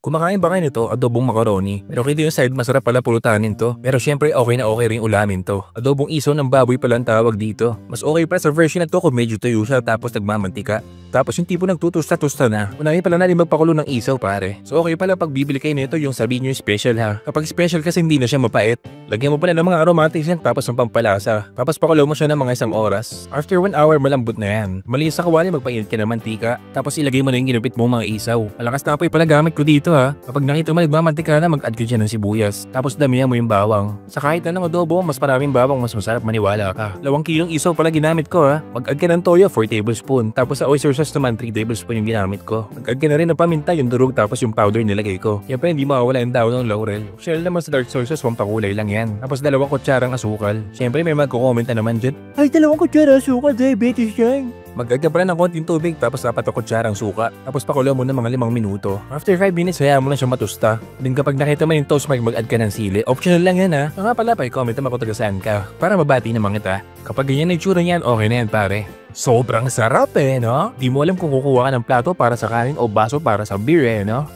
Kumakain ba kayo nito? Adobong macaroni. Pero kito yung side, masarap pala pulutanin to. Pero syempre okay na okay rin ulamin to. Adobong isaw ng baboy pala ang tawag dito. Mas okay pa sa version na to kung medyo tuyo siya tapos nagmamantika. Tapos yung tipo nagtutusta-tusta na. Unahin pala natin magpakulo ng isaw pare. So okay pala pag bibili kayo nito yung sabihin nyo yung special ha. Kapag special kasi hindi na siya mapait. Lagyan mo pala ng mga aromatics yan tapos ng pampalasa. Tapos pakulo mo siya ng mga 1 oras. After 1 hour malambot na yan. Malinis sa kawali magpainit ka ng mantika. Tapos ilagay mo na yung ginupit mong mga isaw. Malakas na apoy pala gamit ko dito ha. Kapag nakita mo nagmamantika na mag-add ka dyan ng sibuyas. Tapos damihan mo yung bawang. Sa kahit na ng adobo mas maraming bawang mas masarap maniwala ka. 2 kilong isaw pala ginamit ko ha. Mag-add ka ng toyo 4 tablespoon. Tapos sa oyster sauce naman 3 tablespoon yung ginamit ko. Mag-add ka na rin ng paminta yung durog tapos yung powder nilagay ko. Siyempre hindi mawawala yung daon ng laurel. Shell naman sa dark soy sauce pampakulay lang yan. Tapos 2 kutsarang asukal. Siyempre may magko-comment na naman dyan. Ay 2 kutsara asukal, diabetes yan. Mag-add ka pala ng konting tubig tapos 4 kutsarang suka. Tapos pakulo mo ng mga 5 minuto. After 5 minutes hayaan mo lang siya matusta. Then kapag nakita mo yung toast mark mag-add ka ng sili. Optional lang yan ha. Nga pala pa i-comment naman kung taga-saan ka. Para mabati naman kita. Kapag ganyan na itsura niyan okay na yan pare. Sobrang sarap no? Di mo alam kung kukuha ka ng plato para sa kanin o baso para sa beer no?